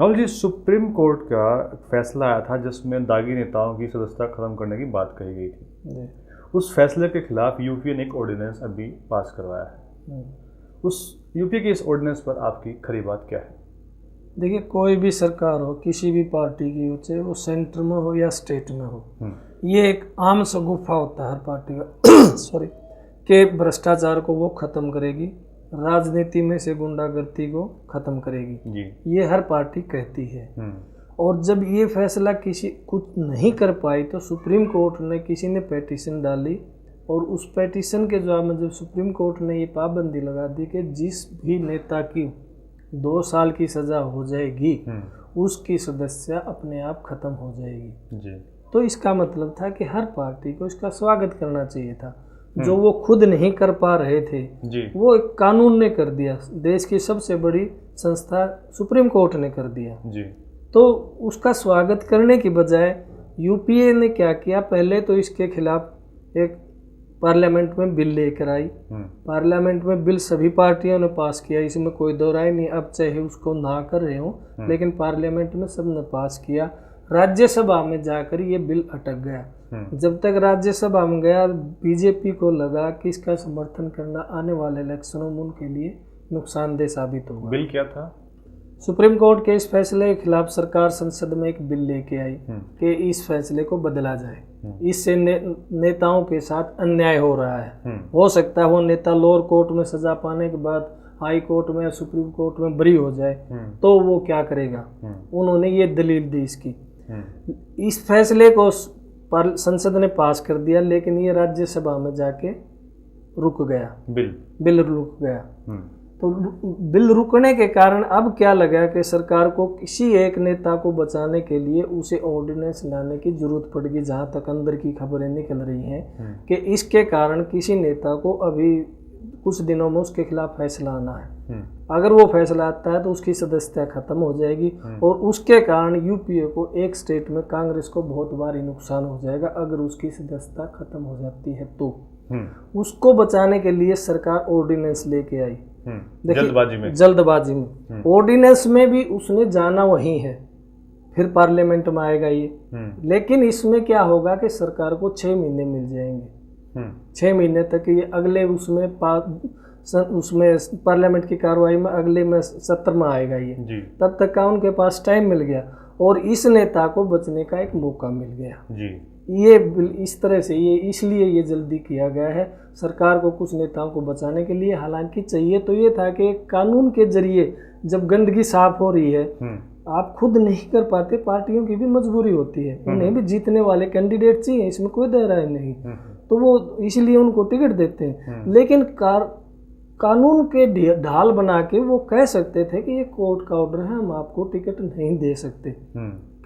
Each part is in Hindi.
राहुल जी, सुप्रीम कोर्ट का फैसला आया था जिसमें दागी नेताओं की सदस्यता खत्म करने की बात कही गई थी। उस फैसले के खिलाफ यूपीए ने एक ऑर्डिनेंस अभी पास करवाया है। उस यूपीए के इस ऑर्डिनेंस पर आपकी खरी बात क्या है? देखिए, कोई भी सरकार हो, किसी भी पार्टी की हो, चाहे वो सेंटर में हो या स्टेट में हो, ये एक आम सगुफा होता है हर पार्टी का सॉरी कि भ्रष्टाचार को वो खत्म करेगी, राजनीति में से गुंडागर्दी को खत्म करेगी जी। ये हर पार्टी कहती है। और जब ये फैसला किसी कुछ नहीं कर पाई तो सुप्रीम कोर्ट ने, किसी ने पेटिशन डाली और उस पेटिशन के जवाब में जब सुप्रीम कोर्ट ने ये पाबंदी लगा दी कि जिस भी नेता की 2 साल की सजा हो जाएगी उसकी सदस्यता अपने आप खत्म हो जाएगी जी। तो इसका मतलब था कि हर पार्टी को इसका स्वागत करना चाहिए था। जो वो खुद नहीं कर पा रहे थे जी। वो एक कानून ने कर दिया, देश की सबसे बड़ी संस्था सुप्रीम कोर्ट ने कर दिया जी। तो उसका स्वागत करने की बजाय यूपीए ने क्या किया, पहले तो इसके खिलाफ एक पार्लियामेंट में बिल लेकर आई। पार्लियामेंट में बिल सभी पार्टियों ने पास किया, इसमें कोई दो राय नहीं। अब चाहे उसको ना कर रहे हो, लेकिन पार्लियामेंट में सबने पास किया। राज्यसभा में जाकर ये बिल अटक गया। जब तक राज्यसभा में गया, बीजेपी को लगा कि इसका समर्थन करना आने वाले इलेक्शनों में उनके लिए नुकसानदेह साबित होगा। बिल क्या था? सुप्रीम कोर्ट के इस फैसले के खिलाफ सरकार संसद में एक बिल लेके आई कि इस फैसले को बदला जाए। इससे नेताओं के साथ अन्याय हो रहा है। हो सकता है वो नेता लोअर कोर्ट में सजा पाने के बाद हाई कोर्ट में या सुप्रीम कोर्ट में बरी हो जाए, तो वो क्या करेगा। उन्होंने ये दलील दी इसकी। इस फैसले को संसद ने पास कर दिया, लेकिन ये राज्यसभा में जाके रुक गया। बिल रुक गया। तो बिल रुकने के कारण अब क्या लगा कि सरकार को किसी एक नेता को बचाने के लिए उसे ऑर्डिनेंस लाने की जरूरत पड़ेगी। जहां तक अंदर की खबरें निकल रही हैं कि इसके कारण किसी नेता को अभी कुछ दिनों में उसके खिलाफ फैसला आना है। अगर वो फैसला आता है तो उसकी सदस्यता खत्म हो जाएगी और उसके कारण यूपीए को एक स्टेट में कांग्रेस को बहुत भारी नुकसान हो जाएगा। अगर उसकी सदस्यता खत्म हो जाती है तो उसको बचाने के लिए सरकार ऑर्डिनेंस लेके आई। जल्दबाजी में ऑर्डिनेंस में भी उसने जाना वही है, फिर पार्लियामेंट में आएगा ये। लेकिन इसमें क्या होगा कि सरकार को 6 महीने मिल जाएंगे। 6 महीने तक ये अगले उसमें पार्लियामेंट की कार्रवाई में अगले में सत्र में आएगा ये जी। तब तक का उनके पास टाइम मिल गया और इस नेता को बचने का एक मौका मिल गया जी। ये इस तरह से ये इसलिए ये जल्दी किया गया है सरकार को कुछ नेताओं को बचाने के लिए। हालांकि चाहिए तो ये था कि कानून के जरिए जब गंदगी साफ हो रही है, आप खुद नहीं कर पाते, पार्टियों की भी मजबूरी होती है, उन्हें भी जीतने वाले कैंडिडेट चाहिए, इसमें कोई दे रहा है नहीं। तो वो इसलिए उनको टिकट देते हैं। लेकिन कानून के ढाल बना के वो कह सकते थे कि ये कोर्ट का ऑर्डर है, हम आपको टिकट नहीं दे सकते,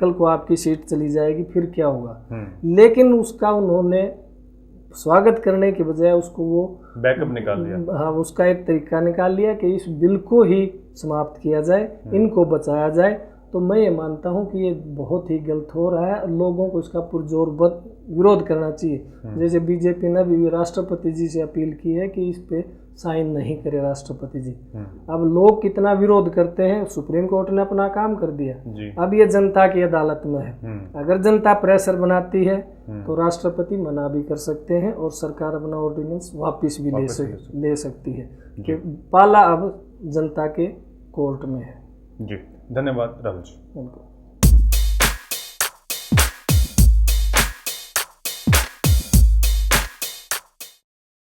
कल को आपकी सीट चली जाएगी, फिर क्या होगा। लेकिन उसका उन्होंने स्वागत करने के बजाय उसको वो बैकअप निकाल लिया। हाँ, उसका एक तरीका निकाल लिया कि इस बिल को ही समाप्त किया जाए, इनको बचाया जाए। तो मैं ये मानता हूँ कि ये बहुत ही गलत हो रहा है। लोगों को इसका पुरजोर विरोध करना चाहिए। जैसे बीजेपी ने भी राष्ट्रपति जी से अपील की है कि इस पे साइन नहीं करे राष्ट्रपति जी। अब लोग कितना विरोध करते हैं, सुप्रीम कोर्ट ने अपना काम कर दिया, अब ये जनता की अदालत में है। अगर जनता प्रेशर बनाती है तो राष्ट्रपति मना भी कर सकते हैं और सरकार अपना ऑर्डिनेंस वापस भी ले सकती है कि पाला अब जनता के कोर्ट में है जी। धन्यवाद राहुल जी।